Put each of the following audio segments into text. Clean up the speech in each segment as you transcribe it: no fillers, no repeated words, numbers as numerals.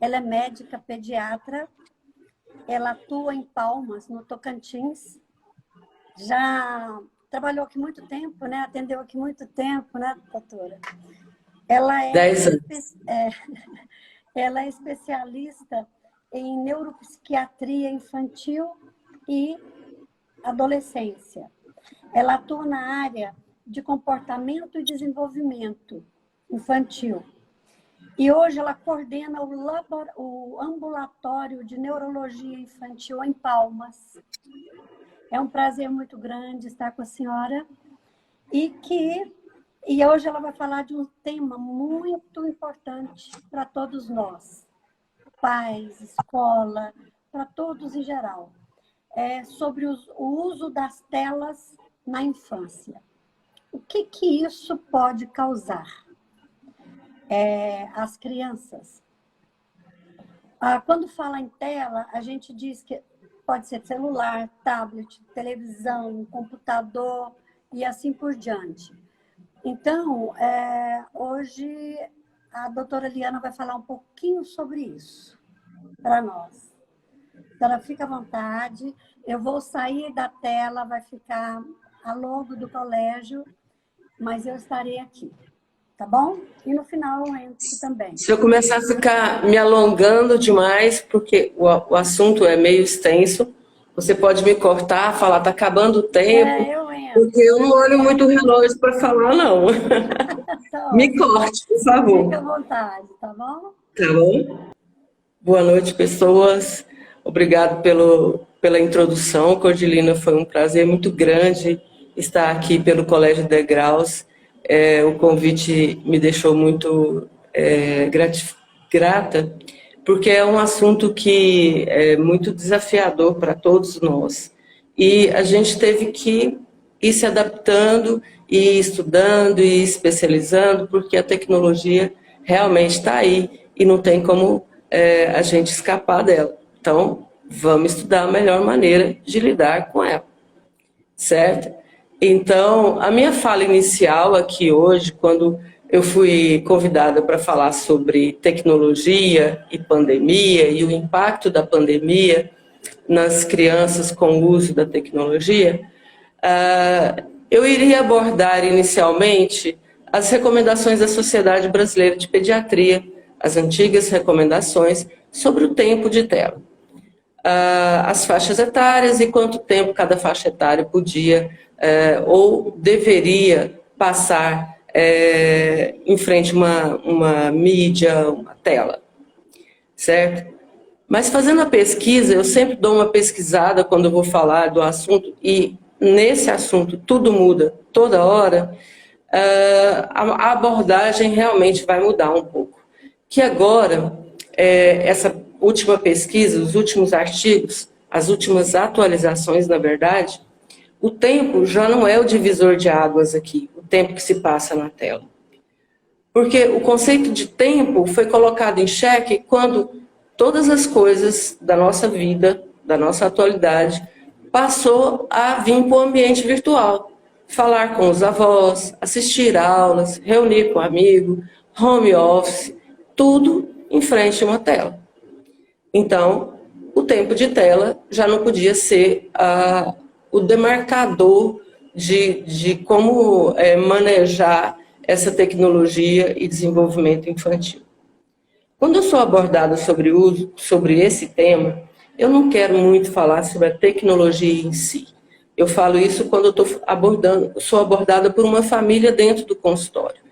Ela é médica pediatra, ela atua em Palmas, no Tocantins. Já trabalhou aqui muito tempo, né? Atendeu aqui muito tempo, né, doutora? Ela é, 10 anos. ela é especialista em neuropsiquiatria infantil e adolescência. Ela atua na área de comportamento e desenvolvimento infantil. E hoje ela coordena o ambulatório de neurologia infantil em Palmas. É um prazer muito grande estar com a senhora. E hoje ela vai falar de um tema muito importante para todos nós, pais, escola, para todos em geral. É sobre o uso das telas na infância. O que isso pode causar às crianças? Quando fala em tela, a gente diz que pode ser celular, tablet, televisão, computador e assim por diante. Então, hoje a doutora Liana vai falar um pouquinho sobre isso para nós. Então, fica à vontade. Eu vou sair da tela, vai ficar a logo do colégio, mas eu estarei aqui, tá bom? E no final eu entro também. Se eu começar a ficar me alongando demais, porque o assunto é meio extenso, você pode me cortar, falar, tá acabando o tempo, Eu entro. porque eu não olho muito o relógio para falar, não. Então, Me corte, por favor. Fica à vontade, tá bom? Tá bom? Boa noite, pessoas. Obrigado pela introdução, Cordilina. Foi um prazer muito grande estar aqui pelo Colégio Degraus. O convite me deixou muito grata, porque é um assunto que é muito desafiador para todos nós. E a gente teve que ir se adaptando, e estudando, e especializando, porque a tecnologia realmente está aí e não tem como a gente escapar dela. Então, vamos estudar a melhor maneira de lidar com ela, certo? Então, a minha fala inicial aqui hoje, quando eu fui convidada para falar sobre tecnologia e pandemia e o impacto da pandemia nas crianças com o uso da tecnologia, eu iria abordar inicialmente as recomendações da Sociedade Brasileira de Pediatria, as antigas recomendações sobre o tempo de tela, as faixas etárias e quanto tempo cada faixa etária podia ou deveria passar em frente a uma mídia, uma tela, certo? Mas fazendo a pesquisa, eu sempre dou uma pesquisada quando eu vou falar do assunto, e nesse assunto tudo muda toda hora, a abordagem realmente vai mudar um pouco. Que agora, essa última pesquisa, os últimos artigos, as últimas atualizações, na verdade, o tempo já não é o divisor de águas aqui, o tempo que se passa na tela. Porque o conceito de tempo foi colocado em xeque quando todas as coisas da nossa vida, da nossa atualidade, passou a vir para o ambiente virtual. Falar com os avós, assistir aulas, reunir com amigo, home office, tudo em frente a uma tela. Então, o tempo de tela já não podia ser o demarcador de como manejar essa tecnologia e desenvolvimento infantil. Quando eu sou abordada sobre esse tema, eu não quero muito falar sobre a tecnologia em si. Eu falo isso quando eu sou abordada por uma família dentro do consultório.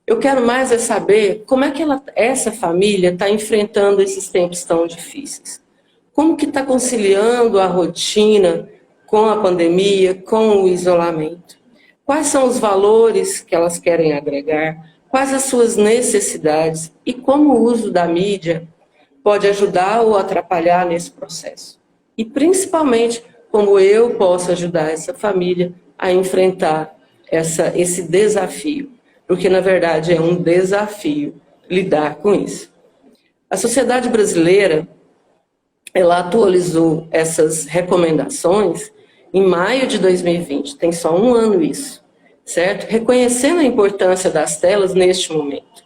Eu quero mais saber como é que essa família está enfrentando esses tempos tão difíceis. Como que está conciliando a rotina com a pandemia, com o isolamento. Quais são os valores que elas querem agregar, quais as suas necessidades e como o uso da mídia pode ajudar ou atrapalhar nesse processo. E principalmente como eu posso ajudar essa família a enfrentar esse desafio, porque na verdade é um desafio lidar com isso. A sociedade brasileira, ela atualizou essas recomendações em maio de 2020, tem só um ano isso, certo? Reconhecendo a importância das telas neste momento.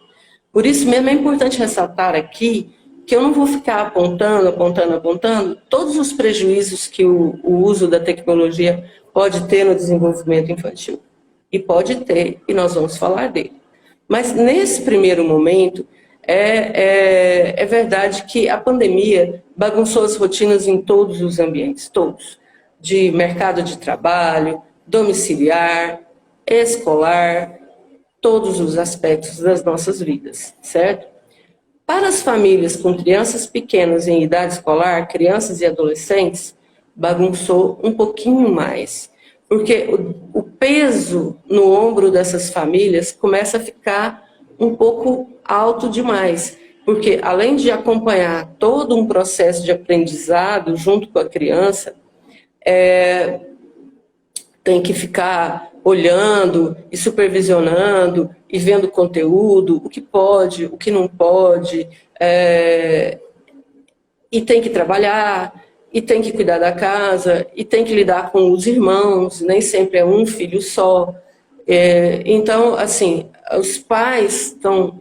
Por isso mesmo é importante ressaltar aqui que eu não vou ficar apontando todos os prejuízos que o uso da tecnologia pode ter no desenvolvimento infantil. E pode ter, e nós vamos falar dele. Mas nesse primeiro momento, é verdade que a pandemia bagunçou as rotinas em todos os ambientes, todos. De mercado de trabalho, domiciliar, escolar, todos os aspectos das nossas vidas, certo? Para as famílias com crianças pequenas em idade escolar, crianças e adolescentes, bagunçou um pouquinho mais. Porque o peso no ombro dessas famílias começa a ficar um pouco alto demais. Porque além de acompanhar todo um processo de aprendizado junto com a criança, tem que ficar olhando e supervisionando e vendo conteúdo, o que pode, o que não pode, e tem que trabalhar, e tem que cuidar da casa, e tem que lidar com os irmãos, nem sempre é um filho só. Então, assim, os pais estão,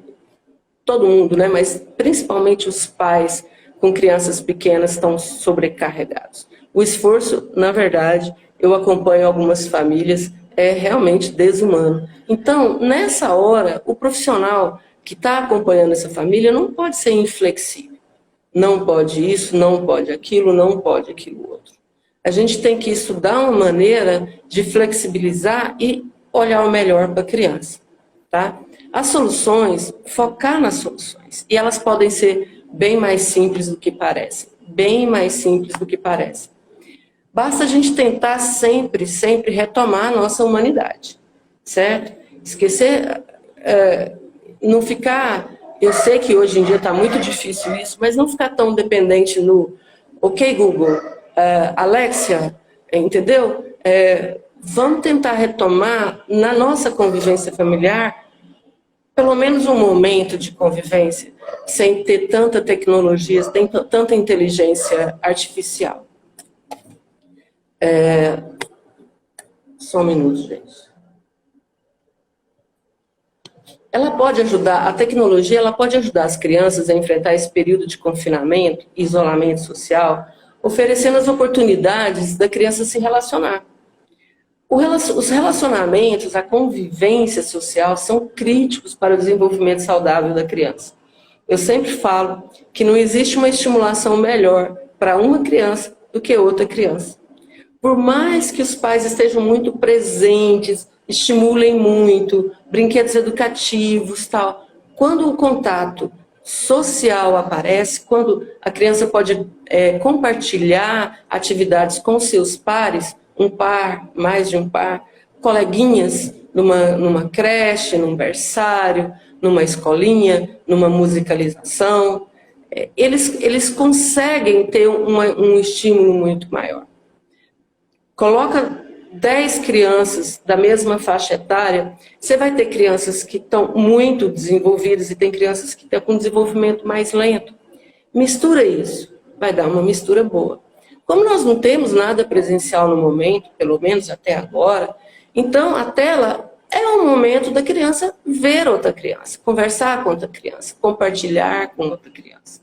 todo mundo, né, mas principalmente os pais com crianças pequenas estão sobrecarregados. O esforço, na verdade, eu acompanho algumas famílias, é realmente desumano. Então, nessa hora, o profissional que está acompanhando essa família não pode ser inflexível. Não pode isso, não pode aquilo, não pode aquilo outro. A gente tem que estudar uma maneira de flexibilizar e olhar o melhor para a criança. Tá? As soluções, focar nas soluções. E elas podem ser bem mais simples do que parecem. Bem mais simples do que parecem. Basta a gente tentar sempre retomar a nossa humanidade, certo? Esquecer, não ficar... Eu sei que hoje em dia está muito difícil isso, mas não ficar tão dependente no OK Google, Alexia, entendeu? Vamos tentar retomar na nossa convivência familiar pelo menos um momento de convivência sem ter tanta tecnologia, sem tanta inteligência artificial. Só um minuto, gente. Ela pode ajudar, a tecnologia ela pode ajudar as crianças a enfrentar esse período de confinamento e isolamento social, oferecendo as oportunidades da criança se relacionar. Os relacionamentos, a convivência social são críticos para o desenvolvimento saudável da criança. Eu sempre falo que não existe uma estimulação melhor para uma criança do que outra criança. Por mais que os pais estejam muito presentes, estimulem muito, brinquedos educativos, tal. Quando o contato social aparece, quando a criança pode compartilhar atividades com seus pares, um par, mais de um par, coleguinhas numa creche, num berçário, numa escolinha, numa musicalização, eles conseguem ter um estímulo muito maior. Coloca 10 crianças da mesma faixa etária, você vai ter crianças que estão muito desenvolvidas e tem crianças que estão com desenvolvimento mais lento. Mistura isso, vai dar uma mistura boa. Como nós não temos nada presencial no momento, pelo menos até agora, então a tela é um momento da criança ver outra criança, conversar com outra criança, compartilhar com outra criança,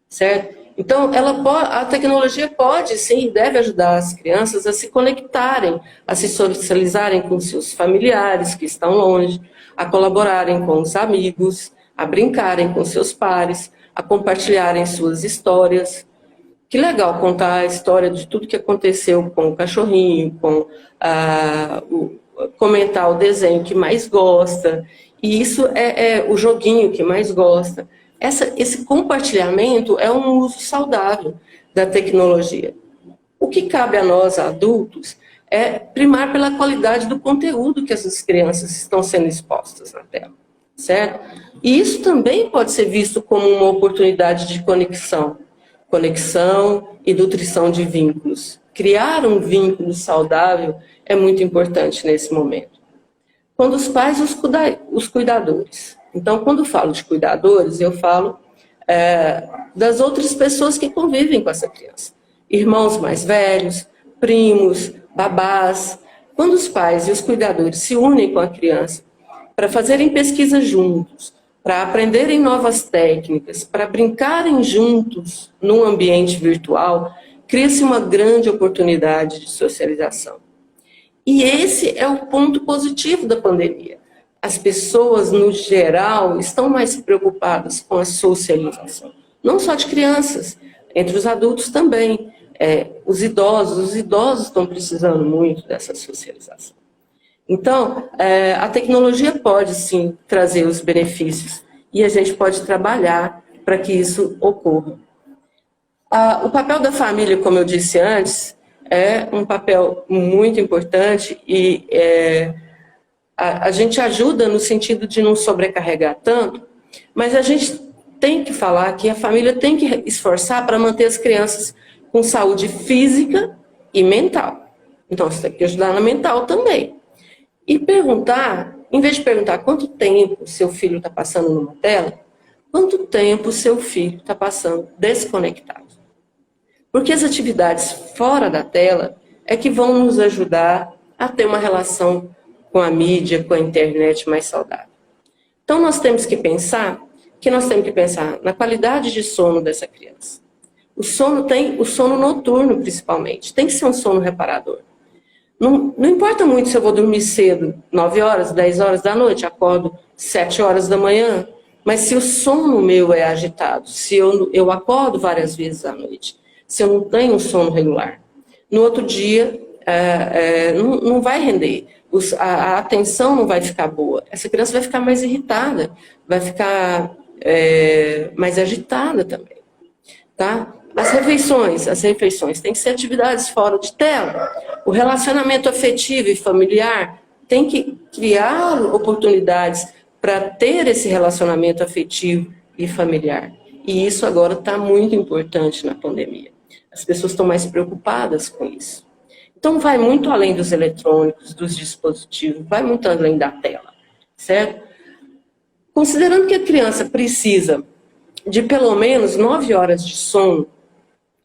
certo? Então, a tecnologia pode, sim, deve ajudar as crianças a se conectarem, a se socializarem com seus familiares que estão longe, a colaborarem com os amigos, a brincarem com seus pares, a compartilharem suas histórias. Que legal contar a história de tudo que aconteceu com o cachorrinho, comentar o desenho que mais gosta, e isso é o joguinho que mais gosta. Esse compartilhamento é um uso saudável da tecnologia. O que cabe a nós, adultos, é primar pela qualidade do conteúdo que essas crianças estão sendo expostas na tela, certo? E isso também pode ser visto como uma oportunidade de conexão e nutrição de vínculos. Criar um vínculo saudável é muito importante nesse momento. Quando os pais, os cuidadores. Então, quando falo de cuidadores, eu falo das outras pessoas que convivem com essa criança. Irmãos mais velhos, primos, babás. Quando os pais e os cuidadores se unem com a criança para fazerem pesquisas juntos, para aprenderem novas técnicas, para brincarem juntos num ambiente virtual, cria-se uma grande oportunidade de socialização. E esse é o ponto positivo da pandemia. As pessoas, no geral, estão mais preocupadas com a socialização. Não só de crianças, entre os adultos também. Os idosos estão precisando muito dessa socialização. Então, a tecnologia pode, sim, trazer os benefícios e a gente pode trabalhar para que isso ocorra. O papel da família, como eu disse antes, é um papel muito importante e a gente ajuda no sentido de não sobrecarregar tanto, mas a gente tem que falar que a família tem que esforçar para manter as crianças com saúde física e mental. Então, você tem que ajudar na mental também. E perguntar, em vez de perguntar quanto tempo seu filho está passando numa tela, quanto tempo seu filho está passando desconectado. Porque as atividades fora da tela é que vão nos ajudar a ter uma relação com a mídia, com a internet mais saudável. Então, nós temos que pensar na qualidade de sono dessa criança. O sono noturno, principalmente, tem que ser um sono reparador. Não importa muito se eu vou dormir cedo, 9 horas, 10 horas da noite, acordo 7 horas da manhã, mas se o sono meu é agitado, se eu acordo várias vezes à noite, se eu não tenho um sono regular, no outro dia não vai render, a atenção não vai ficar boa, essa criança vai ficar mais irritada, vai ficar mais agitada também, tá? As refeições têm que ser atividades fora de tela. O relacionamento afetivo e familiar tem que criar oportunidades para ter esse relacionamento afetivo e familiar. E isso agora está muito importante na pandemia. As pessoas estão mais preocupadas com isso. Então vai muito além dos eletrônicos, dos dispositivos, vai muito além da tela, certo? Considerando que a criança precisa de pelo menos 9 horas de sono,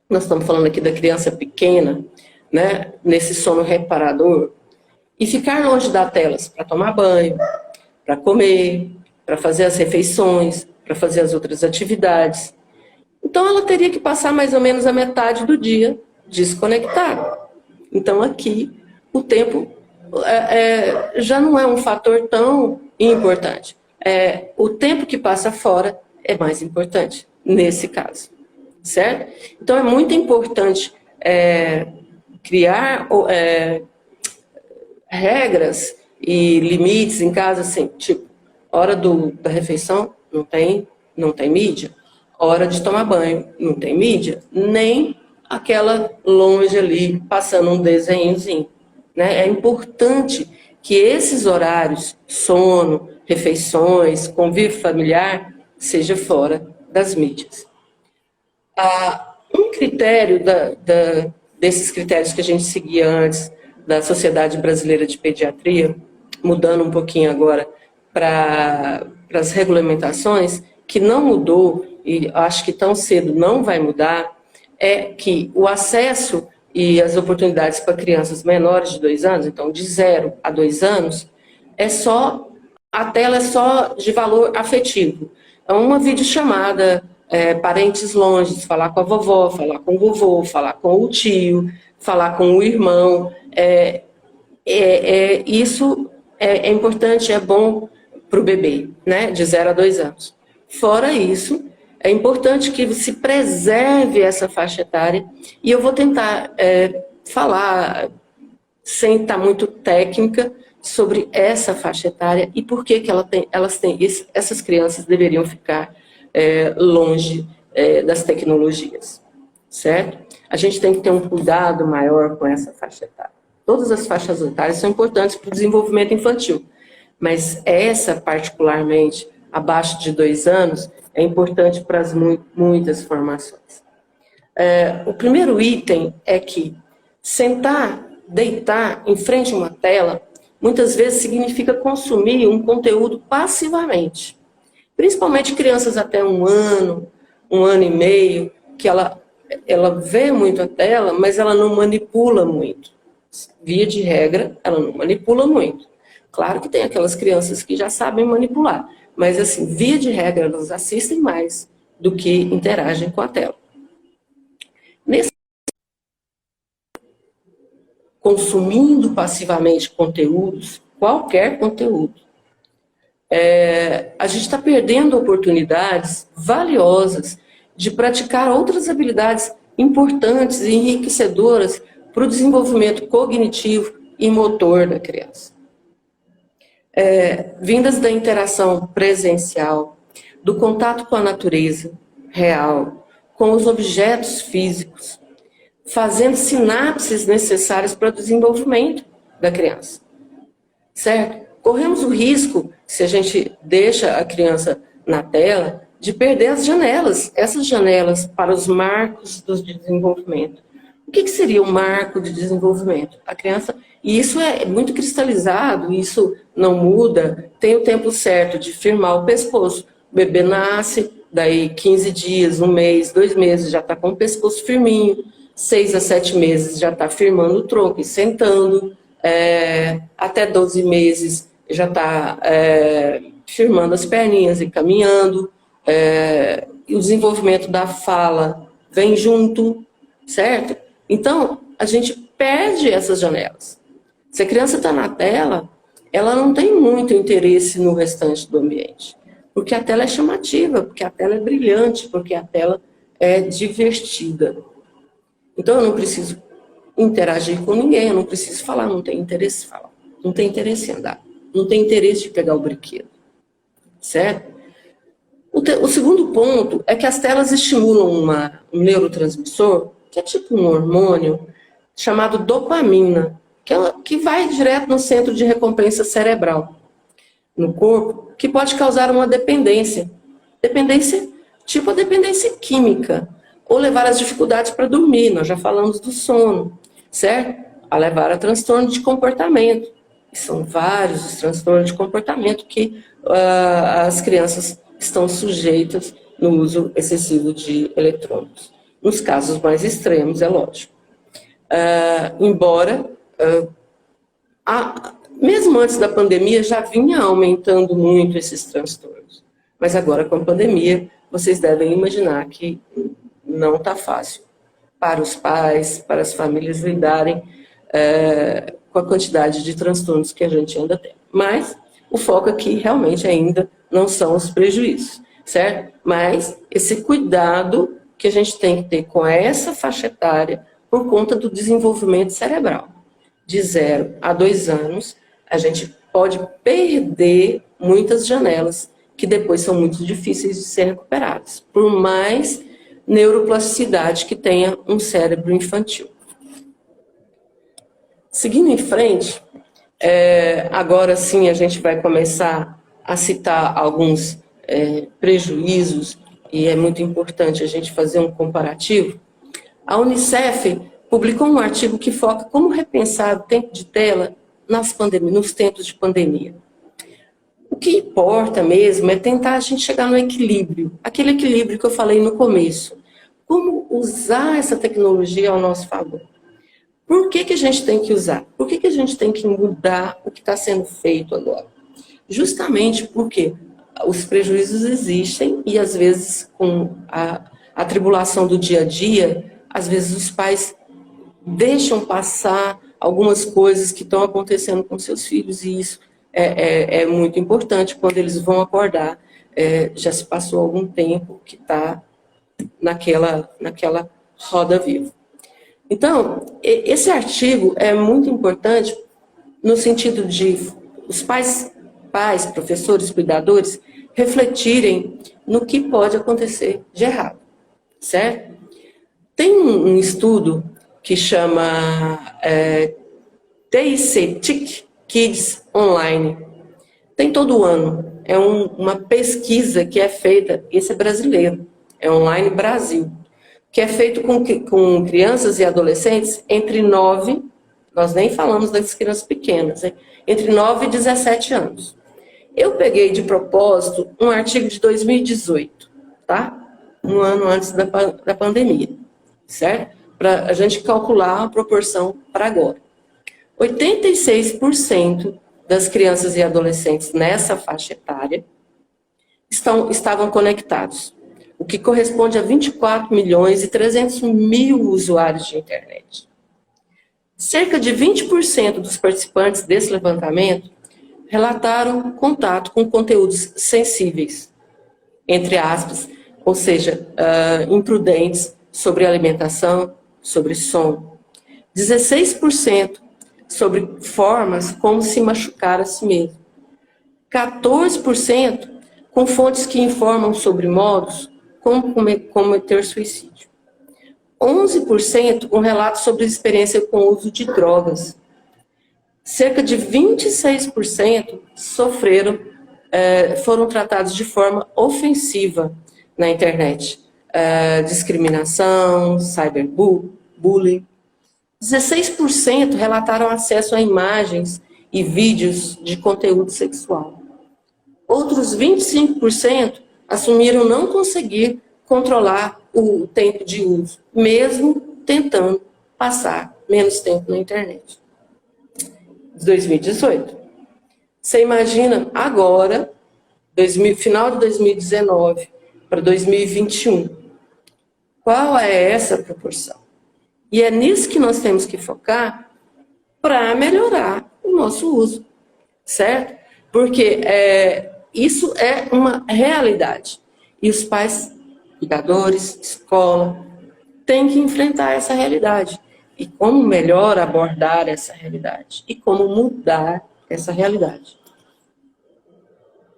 nós estamos falando aqui da criança pequena, né, nesse sono reparador, e ficar longe das telas para tomar banho, para comer, para fazer as refeições, para fazer as outras atividades. Então ela teria que passar mais ou menos a metade do dia desconectada. Então aqui o tempo já não é um fator tão importante. O tempo que passa fora é mais importante nesse caso. Certo? Então é muito importante criar regras e limites em casa, assim, tipo, hora da refeição não tem mídia, hora de tomar banho não tem mídia, nem aquela longe ali passando um desenhozinho, né? É importante que esses horários, sono, refeições, convívio familiar, seja fora das mídias. Um critério desses critérios que a gente seguia antes da Sociedade Brasileira de Pediatria, mudando um pouquinho agora para as regulamentações, que não mudou e acho que tão cedo não vai mudar, é que o acesso e as oportunidades para crianças menores de 2 anos, então de 0 a 2 anos, a tela é só de valor afetivo. É uma videochamada, parentes longe, falar com a vovó, falar com o vovô, falar com o tio, falar com o irmão. Isso é importante, é bom para o bebê, né, de 0 a 2 anos. Fora isso, é importante que se preserve essa faixa etária, e eu vou tentar falar, sem estar muito técnica, sobre essa faixa etária e por que essas crianças deveriam ficar longe das tecnologias, certo? A gente tem que ter um cuidado maior com essa faixa etária. Todas as faixas etárias são importantes para o desenvolvimento infantil, mas essa particularmente, abaixo de 2 anos, é importante para as muitas formações. O primeiro item é que sentar, deitar em frente a uma tela, muitas vezes significa consumir um conteúdo passivamente. Principalmente crianças até 1 ano, 1 ano e meio, que ela vê muito a tela, mas ela não manipula muito. Via de regra, ela não manipula muito. Claro que tem aquelas crianças que já sabem manipular, mas, assim, via de regra, elas assistem mais do que interagem com a tela. Nesse consumindo passivamente conteúdos, qualquer conteúdo, a gente está perdendo oportunidades valiosas de praticar outras habilidades importantes e enriquecedoras para o desenvolvimento cognitivo e motor da criança. Vindas da interação presencial, do contato com a natureza real, com os objetos físicos, fazendo sinapses necessárias para o desenvolvimento da criança. Certo? Corremos o risco, se a gente deixa a criança na tela, de perder as janelas, essas janelas para os marcos do desenvolvimento. O que seria um marco de desenvolvimento? A criança, e isso é muito cristalizado, isso não muda, tem o tempo certo de firmar o pescoço. O bebê nasce, daí 15 dias, 1 mês, 2 meses, já está com o pescoço firminho, 6 a 7 meses já está firmando o tronco e sentando, até 12 meses já está firmando as perninhas e caminhando, e o desenvolvimento da fala vem junto, certo? Então, a gente perde essas janelas. Se a criança está na tela, ela não tem muito interesse no restante do ambiente, porque a tela é chamativa, porque a tela é brilhante, porque a tela é divertida. Então, eu não preciso interagir com ninguém, eu não preciso falar, não tenho interesse em falar, não tenho interesse em andar, não tenho interesse de pegar o brinquedo, certo? O segundo ponto é que as telas estimulam um neurotransmissor, que é tipo um hormônio, chamado dopamina, que vai direto no centro de recompensa cerebral, no corpo, que pode causar uma dependência. Dependência, tipo a dependência química, ou levar às dificuldades para dormir, nós já falamos do sono, certo? A levar a transtorno de comportamento. E são vários os transtornos de comportamento que as crianças estão sujeitas no uso excessivo de eletrônicos. Nos casos mais extremos, é lógico. Embora, mesmo antes da pandemia, já vinha aumentando muito esses transtornos. Mas agora, com a pandemia, vocês devem imaginar que não está fácil para os pais, para as famílias lidarem com a quantidade de transtornos que a gente ainda tem. Mas o foco aqui realmente ainda não são os prejuízos, certo? Mas esse cuidado que a gente tem que ter com essa faixa etária por conta do desenvolvimento cerebral. De 0 a 2 anos, a gente pode perder muitas janelas que depois são muito difíceis de ser recuperadas, por mais neuroplasticidade que tenha um cérebro infantil. Seguindo em frente, agora sim a gente vai começar a citar alguns prejuízos, e é muito importante a gente fazer um comparativo. A Unicef publicou um artigo que foca como repensar o tempo de tela nos tempos de pandemia. O que importa mesmo é tentar a gente chegar no equilíbrio, aquele equilíbrio que eu falei no começo. Como usar essa tecnologia ao nosso favor? Por que a gente tem que usar? Por que a gente tem que mudar o que está sendo feito agora? Justamente porque os prejuízos existem e, às vezes, com a tribulação do dia a dia, às vezes os pais deixam passar algumas coisas que estão acontecendo com seus filhos, e isso é muito importante. Quando eles vão acordar, já se passou algum tempo que está naquela roda viva. Então, esse artigo é muito importante no sentido de os pais, professores, cuidadores, refletirem no que pode acontecer de errado, certo? Tem um estudo que chama TIC Kids Online. Tem todo ano. É uma pesquisa que é feita, esse é brasileiro, é Online Brasil, que é feito com crianças e adolescentes entre 9, nós nem falamos das crianças pequenas, entre 9 e 17 anos. Eu peguei de propósito um artigo de 2018, tá? Um ano antes da pandemia, certo? Para a gente calcular a proporção para agora. 86% das crianças e adolescentes nessa faixa etária estavam conectados, o que corresponde a 24 milhões e 300 mil usuários de internet. Cerca de 20% dos participantes desse levantamento relataram contato com conteúdos sensíveis, entre aspas, ou seja, imprudentes sobre alimentação, sobre som. 16% sobre formas como se machucar a si mesmo. 14% com fontes que informam sobre modos como cometer suicídio. 11% com relatos sobre experiência com o uso de drogas. Cerca de 26% foram tratados de forma ofensiva na internet. Discriminação, cyberbullying. 16% relataram acesso a imagens e vídeos de conteúdo sexual. Outros 25% assumiram não conseguir controlar o tempo de uso, mesmo tentando passar menos tempo na internet. 2018. Você imagina agora, final de 2019 para 2021, qual é essa proporção? E é nisso que nós temos que focar para melhorar o nosso uso, certo? Porque isso é uma realidade. E os pais, educadores, escola, têm que enfrentar essa realidade. E como melhor abordar essa realidade? E como mudar essa realidade?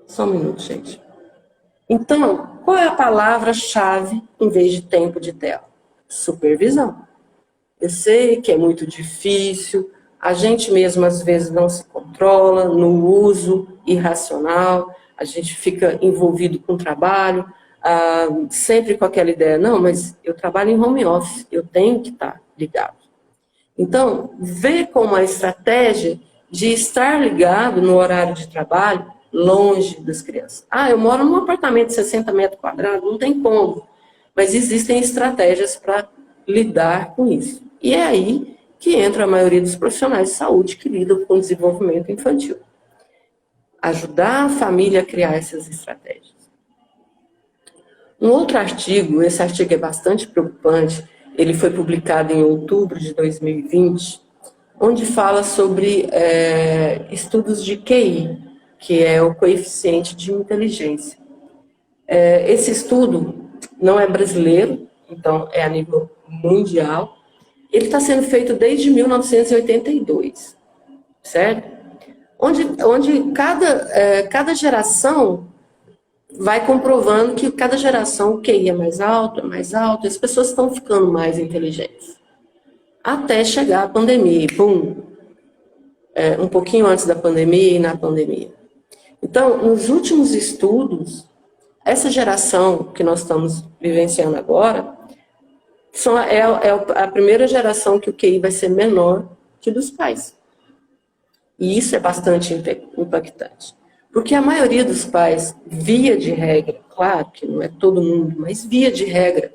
Só um minuto, gente. Então, qual é a palavra-chave em vez de tempo de tela? Supervisão. Eu sei que é muito difícil, a gente mesmo às vezes não se controla no uso irracional, a gente fica envolvido com o trabalho, sempre com aquela ideia, não, mas eu trabalho em home office, eu tenho que estar ligado. Então, ver como a estratégia de estar ligado no horário de trabalho, longe das crianças. Eu moro num apartamento de 60 metros quadrados, não tem como, mas existem estratégias para lidar com isso. E é aí que entra a maioria dos profissionais de saúde que lidam com o desenvolvimento infantil. Ajudar a família a criar essas estratégias. Um outro artigo, esse artigo é bastante preocupante, ele foi publicado em outubro de 2020, onde fala sobre estudos de QI, que é o coeficiente de inteligência. Esse estudo não é brasileiro, então é a nível mundial. Ele está sendo feito desde 1982, certo? Onde cada geração vai comprovando que cada geração o QI é mais alto, e as pessoas estão ficando mais inteligentes. Até chegar a pandemia, e pum, um pouquinho antes da pandemia e na pandemia. Então, nos últimos estudos, essa geração que nós estamos vivenciando agora, é a primeira geração que o QI vai ser menor que dos pais. E isso é bastante impactante. Porque a maioria dos pais, via de regra, claro que não é todo mundo, mas via de regra,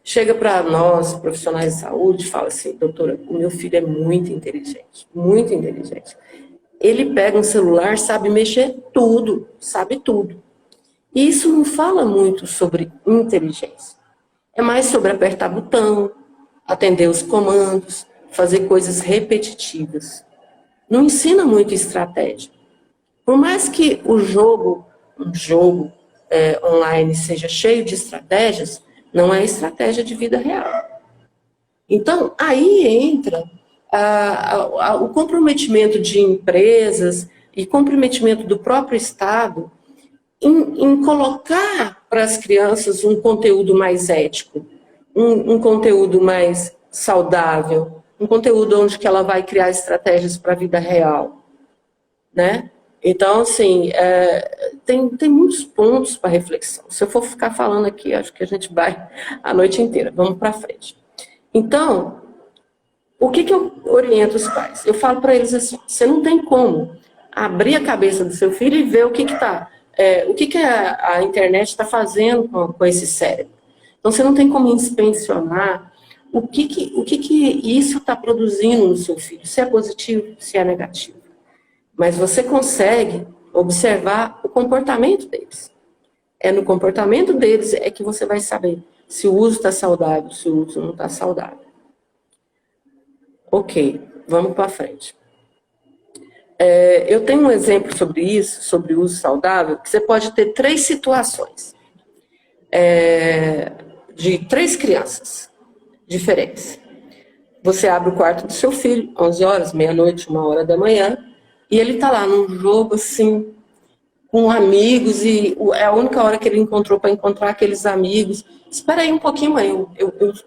chega para nós, profissionais de saúde, e fala assim, doutora, o meu filho é muito inteligente, muito inteligente. Ele pega um celular, sabe mexer tudo, sabe tudo. E isso não fala muito sobre inteligência. É mais sobre apertar botão, atender os comandos, fazer coisas repetitivas. Não ensina muito estratégia. Por mais que um jogo online seja cheio de estratégias, não é estratégia de vida real. Então, aí entra o comprometimento de empresas e comprometimento do próprio Estado em colocar para as crianças um conteúdo mais ético, um conteúdo mais saudável, um conteúdo onde que ela vai criar estratégias para a vida real, né? Então, assim, tem muitos pontos para reflexão. Se eu for ficar falando aqui, acho que a gente vai a noite inteira. Vamos para frente. Então, o que eu oriento os pais? Eu falo para eles assim, você não tem como abrir a cabeça do seu filho e ver o que a internet está fazendo com esse cérebro. Então, você não tem como inspecionar o que isso está produzindo no seu filho, se é positivo, se é negativo. Mas você consegue observar o comportamento deles. É no comportamento deles é que você vai saber se o uso está saudável, se o uso não está saudável. Ok, vamos para frente. Eu tenho um exemplo sobre isso, sobre o uso saudável, que você pode ter 3 situações de 3 crianças diferentes. Você abre o quarto do seu filho, 11 horas, meia-noite, 1 hora da manhã, e ele está lá num jogo assim, com amigos, e é a única hora que ele encontrou para encontrar aqueles amigos. Espera aí um pouquinho, mãe,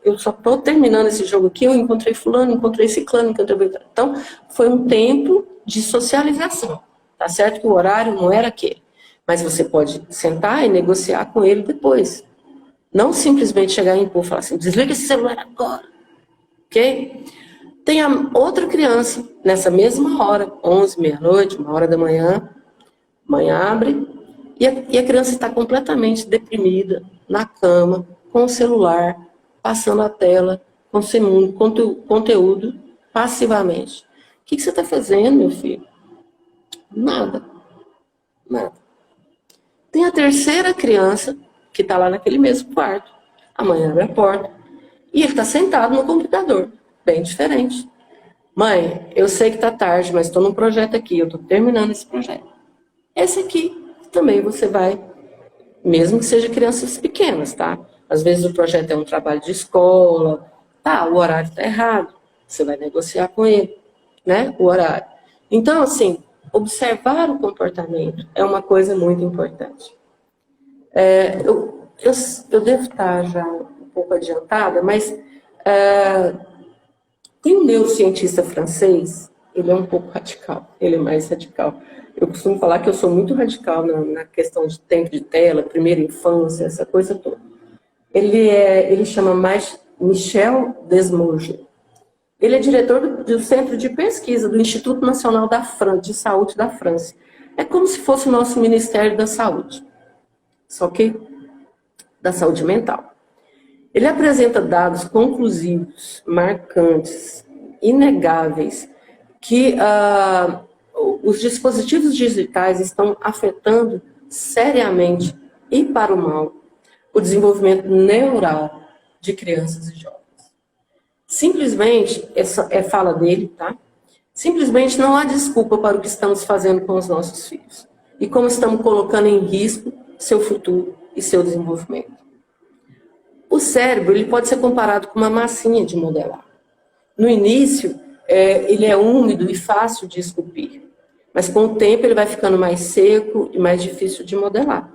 eu só estou terminando esse jogo aqui, eu encontrei fulano, encontrei ciclano, encontrei... Então, foi um tempo de socialização. Tá certo que o horário não era aquele, mas você pode sentar e negociar com ele depois. Não simplesmente chegar e impor, falar assim, desliga esse celular agora, ok? Tem a outra criança, nessa mesma hora, 11, meia-noite, 1 hora da manhã, mãe abre, e a criança está completamente deprimida, na cama, com o celular, passando a tela, consumindo conteúdo passivamente. O que você está fazendo, meu filho? Nada. Nada. Tem a terceira criança, que está lá naquele mesmo quarto. A mãe abre a porta, e ele está sentado no computador, bem diferente. Mãe, eu sei que está tarde, mas estou num projeto aqui, eu estou terminando esse projeto. Esse aqui também você vai, mesmo que seja crianças pequenas, tá? Às vezes o projeto é um trabalho de escola, tá, o horário está errado, você vai negociar com ele, né, o horário. Então, assim, observar o comportamento é uma coisa muito importante. Eu devo estar já um pouco adiantada, mas tem um neurocientista francês, ele é um pouco radical, ele é mais radical. Eu costumo falar que eu sou muito radical na questão de tempo de tela, primeira infância, essa coisa toda. Ele chama mais Michel Desmorges. Ele é diretor do Centro de Pesquisa do Instituto Nacional de Saúde da França. É como se fosse o nosso Ministério da Saúde, só que da saúde mental. Ele apresenta dados conclusivos, marcantes, inegáveis, que os dispositivos digitais estão afetando seriamente e para o mal o desenvolvimento neural de crianças e jovens. Simplesmente, essa é fala dele, tá? Simplesmente não há desculpa para o que estamos fazendo com os nossos filhos e como estamos colocando em risco seu futuro e seu desenvolvimento. O cérebro ele pode ser comparado com uma massinha de modelar. No início, ele é úmido e fácil de esculpir, mas com o tempo ele vai ficando mais seco e mais difícil de modelar.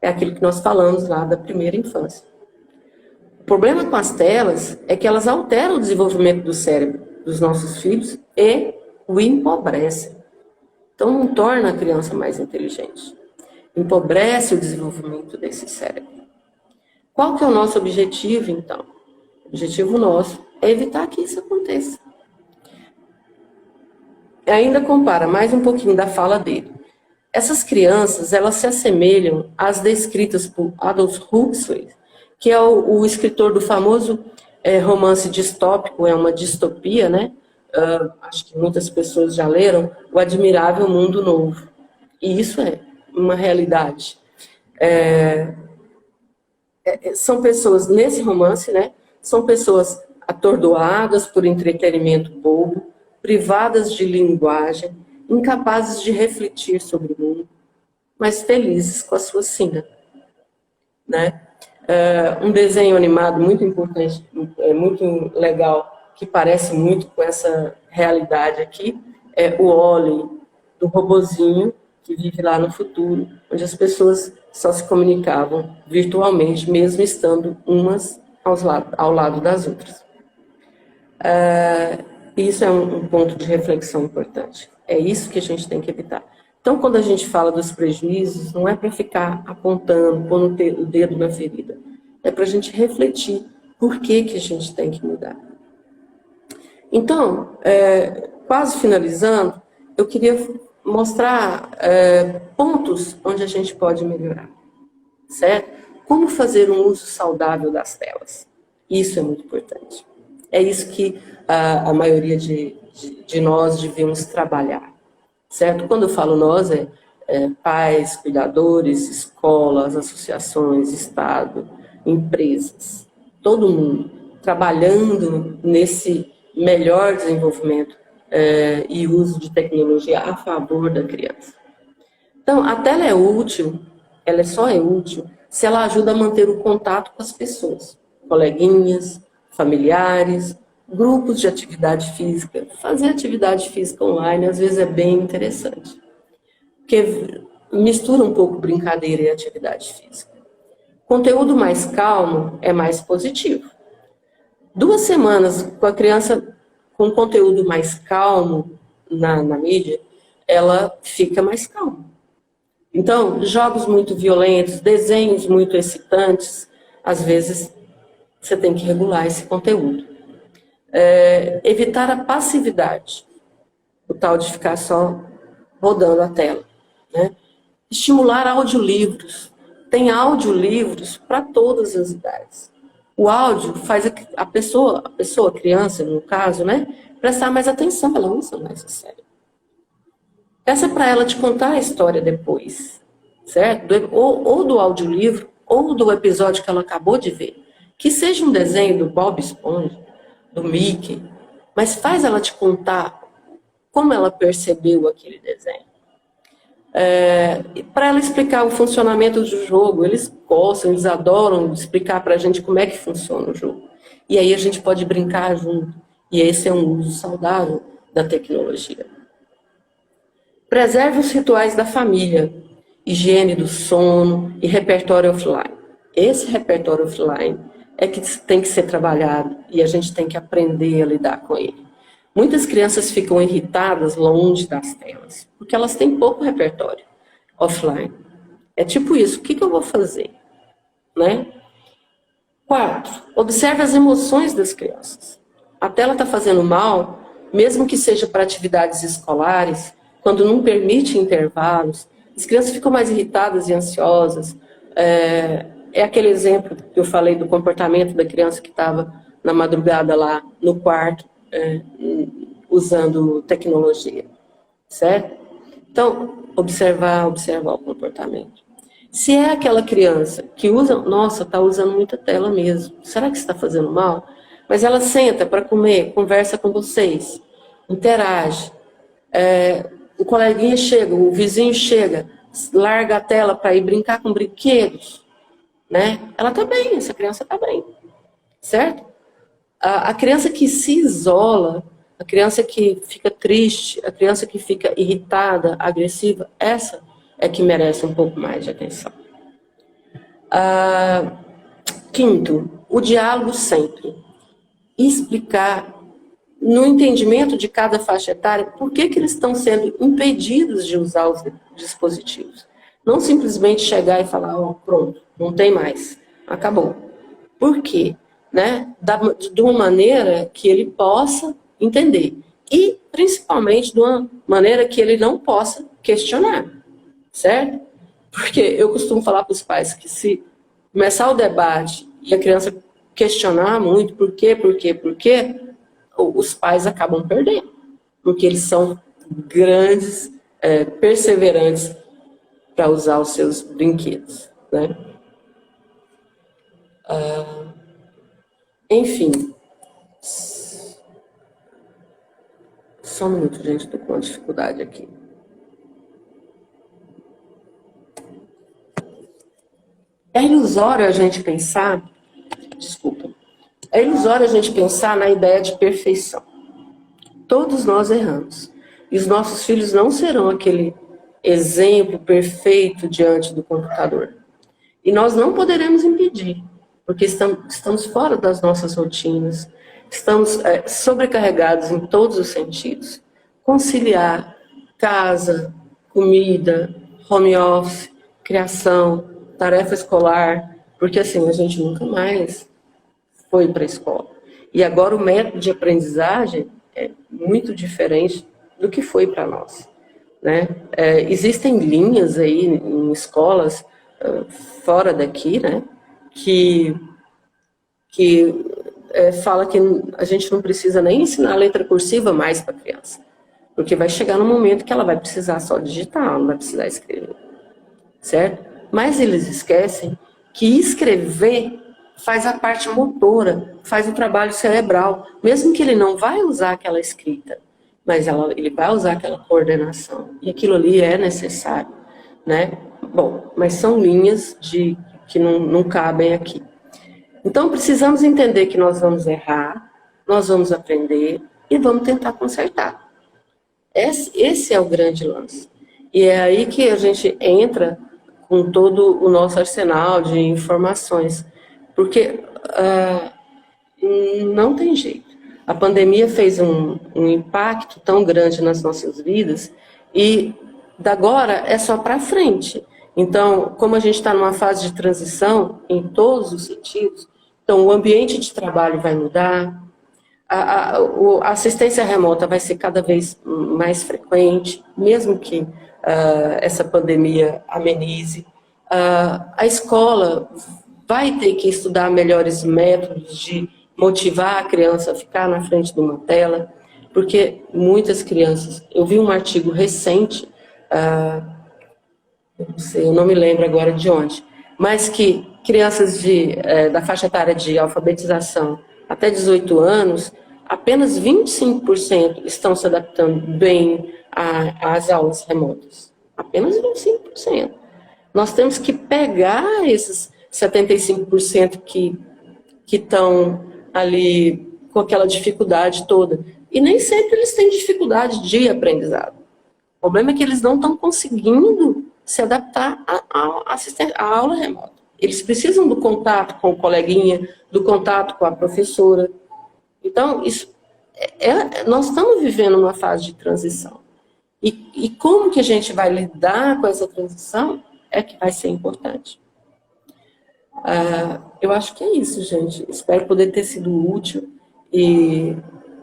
É aquilo que nós falamos lá da primeira infância. O problema com as telas é que elas alteram o desenvolvimento do cérebro dos nossos filhos e o empobrecem. Então não torna a criança mais inteligente. Empobrece o desenvolvimento desse cérebro. Qual que é o nosso objetivo, então? O objetivo nosso é evitar que isso aconteça. Ainda compara mais um pouquinho da fala dele. Essas crianças, elas se assemelham às descritas por Aldous Huxley, que é o escritor do famoso romance distópico, é uma distopia, né? Acho que muitas pessoas já leram, O Admirável Mundo Novo. E isso é uma realidade. São pessoas, nesse romance, né? São pessoas atordoadas por entretenimento bobo, privadas de linguagem, incapazes de refletir sobre o mundo, mas felizes com a sua sina, né? Um desenho animado muito importante, muito legal, que parece muito com essa realidade aqui, é o Wall-E, do robozinho que vive lá no futuro, onde as pessoas só se comunicavam virtualmente, mesmo estando umas ao lado das outras. Isso é um ponto de reflexão importante. É isso que a gente tem que evitar. Então, quando a gente fala dos prejuízos, não é para ficar apontando, pondo o dedo na ferida. É para a gente refletir por que a gente tem que mudar. Então, quase finalizando, eu queria mostrar pontos onde a gente pode melhorar, certo? Como fazer um uso saudável das telas. Isso é muito importante. É isso que a maioria de nós devemos trabalhar, certo? Quando eu falo nós, pais, cuidadores, escolas, associações, Estado, empresas, todo mundo trabalhando nesse melhor desenvolvimento e uso de tecnologia a favor da criança. Então, a tela é útil, ela só é útil se ela ajuda a manter o contato com as pessoas, coleguinhas, familiares, grupos de atividade física. Fazer atividade física online, às vezes, é bem interessante, porque mistura um pouco brincadeira e atividade física. Conteúdo mais calmo é mais positivo. 2 semanas com a criança com conteúdo mais calmo na mídia, ela fica mais calma. Então, jogos muito violentos, desenhos muito excitantes, às vezes você tem que regular esse conteúdo. Evitar a passividade, o tal de ficar só rodando a tela, né? Estimular audiolivros. Tem audiolivros para todas as idades. O áudio faz a pessoa, a criança, no caso, né, prestar mais atenção, ela usa mais a sério. Peça para ela te contar a história depois, certo? Ou do audiolivro, ou do episódio que ela acabou de ver. Que seja um desenho do Bob Esponja, do Mickey, mas faz ela te contar como ela percebeu aquele desenho. Para ela explicar o funcionamento do jogo, eles gostam, eles adoram explicar para a gente como é que funciona o jogo. E aí a gente pode brincar junto. E esse é um uso saudável da tecnologia. Preserve os rituais da família, higiene do sono e repertório offline. Esse repertório offline é que tem que ser trabalhado e a gente tem que aprender a lidar com ele. Muitas crianças ficam irritadas longe das telas, porque elas têm pouco repertório offline. É tipo isso, o que eu vou fazer? Né? 4, observe as emoções das crianças. A tela está fazendo mal, mesmo que seja para atividades escolares, quando não permite intervalos, as crianças ficam mais irritadas e ansiosas. É aquele exemplo que eu falei do comportamento da criança que estava na madrugada lá no quarto, usando tecnologia, certo? Então, observar o comportamento. Se é aquela criança que usa, nossa, está usando muita tela mesmo, será que está fazendo mal? Mas ela senta para comer, conversa com vocês, interage. O coleguinha chega, o vizinho chega, larga a tela para ir brincar com brinquedos, né? Ela está bem, essa criança está bem, certo? A criança que se isola, a criança que fica triste, a criança que fica irritada, agressiva, essa é que merece um pouco mais de atenção. 5º, o diálogo sempre. Explicar, no entendimento de cada faixa etária, por que eles estão sendo impedidos de usar os dispositivos. Não simplesmente chegar e falar, pronto, não tem mais, acabou. Por quê? Né? De uma maneira que ele possa entender. E, principalmente, de uma maneira que ele não possa questionar. Certo? Porque eu costumo falar para os pais que se começar o debate e a criança questionar muito por quê, os pais acabam perdendo. Porque eles são grandes, perseverantes para usar os seus brinquedos. Né? Enfim. Só um minuto, gente, estou com uma dificuldade aqui. É ilusório a gente pensar, na ideia de perfeição. Todos nós erramos. E os nossos filhos não serão aquele exemplo perfeito diante do computador. E nós não poderemos impedir, porque estamos fora das nossas rotinas, estamos sobrecarregados em todos os sentidos. Conciliar casa, comida, home office, criação, tarefa escolar, porque assim, a gente nunca mais foi para a escola. E agora o método de aprendizagem é muito diferente do que foi para nós. Né? Existem linhas aí em escolas fora daqui, né, que fala que a gente não precisa nem ensinar a letra cursiva mais para a criança. porque vai chegar no momento que ela vai precisar só digitar, ela não vai precisar escrever, certo? Mas eles esquecem que escrever faz a parte motora, faz o trabalho cerebral, mesmo que ele não vai usar aquela escrita, mas ele vai usar aquela coordenação, e aquilo ali é necessário, né? Bom, mas são linhas que não cabem aqui. Então, precisamos entender que nós vamos errar, nós vamos aprender e vamos tentar consertar. Esse é o grande lance. E é aí que a gente entra com todo o nosso arsenal de informações, porque não tem jeito. A pandemia fez um impacto tão grande nas nossas vidas e da agora é só para frente. Então, como a gente está numa fase de transição em todos os sentidos, então o ambiente de trabalho vai mudar, a assistência remota vai ser cada vez mais frequente, mesmo que essa pandemia amenize. A escola vai ter que estudar melhores métodos de motivar a criança a ficar na frente de uma tela, porque muitas crianças... Eu vi um artigo recente, eu não me lembro agora de onde, mas que crianças da faixa etária de alfabetização até 18 anos, apenas 25% estão se adaptando bem às aulas remotas. Apenas 25%. Nós temos que pegar esses 75% que estão ali com aquela dificuldade toda. E nem sempre eles têm dificuldade de aprendizado. O problema é que eles não estão conseguindo se adaptar à aula remota. Eles precisam do contato com o coleguinha, do contato com a professora. Então, nós estamos vivendo uma fase de transição. E como que a gente vai lidar com essa transição é que vai ser importante. Eu acho que é isso, gente. Espero poder ter sido útil. E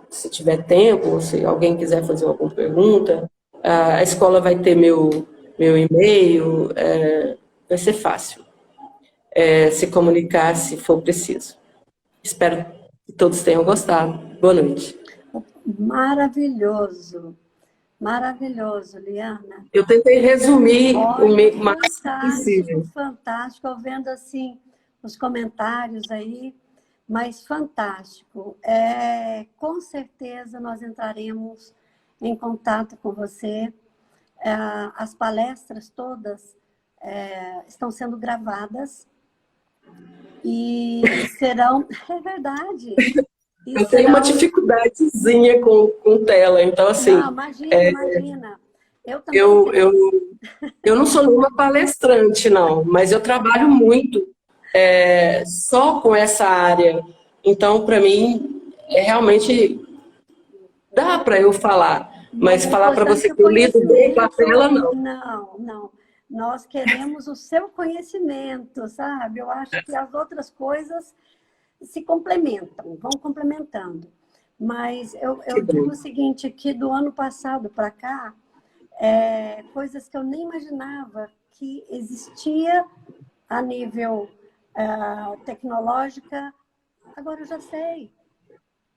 se tiver tempo, ou se alguém quiser fazer alguma pergunta, a escola vai ter meu e-mail, vai ser fácil se comunicar se for preciso. Espero que todos tenham gostado. Boa noite. Maravilhoso. Maravilhoso, Liana. Eu tentei resumir o mais possível. Fantástico, eu vendo assim os comentários aí, mas fantástico. Com certeza nós entraremos em contato com você. As palestras todas estão sendo gravadas e serão... É verdade. Eu tenho uma dificuldadezinha com tela, então assim... Não, imagina. Eu também eu não sou nenhuma palestrante, não, mas eu trabalho muito só com essa área. Então, para mim, realmente dá para eu falar, mas falar para você que eu lido bem com a tela, não. Não. Nós queremos o seu conhecimento, sabe? Eu acho que as outras coisas se complementam, vão complementando. Mas eu digo o seguinte, que do ano passado para cá, coisas que eu nem imaginava que existia a nível tecnológica, agora eu já sei,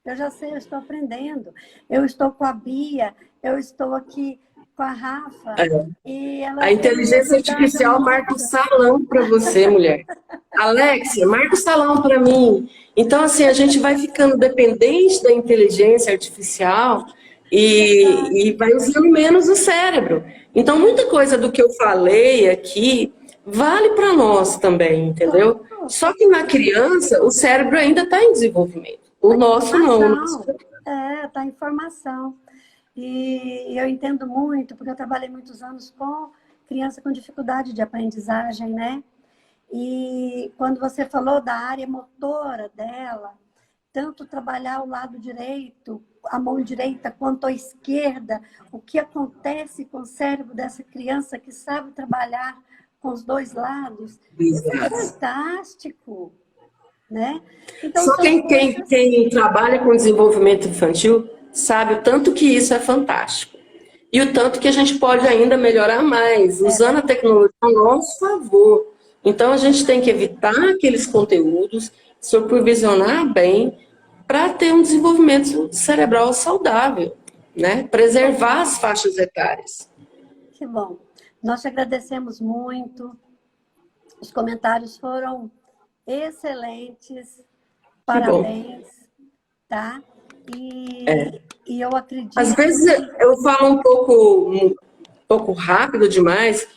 eu estou aprendendo. Eu estou com a Bia, eu estou aqui com a Rafa. E ela a inteligência artificial marca o salão para você, mulher. Alexia, marca o salão para mim. Então, assim, a gente vai ficando dependente da inteligência artificial e vai usando menos o cérebro. Então, muita coisa do que eu falei aqui vale para nós também, entendeu? Só que na criança, o cérebro ainda está em desenvolvimento. O nosso não. Está em formação. E eu entendo muito, porque eu trabalhei muitos anos com criança com dificuldade de aprendizagem, né? E quando você falou da área motora dela, tanto trabalhar o lado direito, a mão direita, quanto a esquerda, o que acontece com o cérebro dessa criança que sabe trabalhar com os dois lados, isso é fantástico, né? Então, só quem trabalha com desenvolvimento infantil sabe o tanto que isso é fantástico. E o tanto que a gente pode ainda melhorar mais, usando a tecnologia a nosso favor. Então, a gente tem que evitar aqueles conteúdos, supervisionar bem, para ter um desenvolvimento cerebral saudável. né? Preservar as faixas etárias. Que bom. Nós te agradecemos muito. Os comentários foram excelentes. Parabéns, tá? E eu acredito... Às vezes eu falo um pouco rápido demais.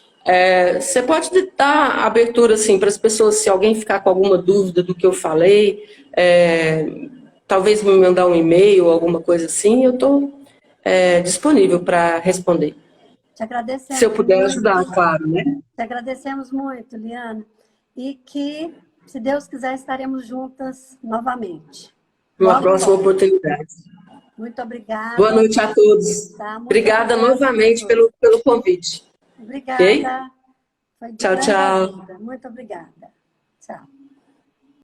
Você pode dar abertura assim, para as pessoas, se alguém ficar com alguma dúvida do que eu falei, talvez me mandar um e-mail ou alguma coisa assim, eu estou disponível para responder. Te agradecemos. Se eu puder muito. ajudar, claro, né? Te agradecemos muito, Liana. E que, se Deus quiser, estaremos juntas novamente. Uma próxima oportunidade. Muito obrigada. Boa noite a todos. Tá? Obrigada novamente pelo convite. Obrigada. Okay? Foi de tchau, grande tchau. ajuda. Muito obrigada. Tchau.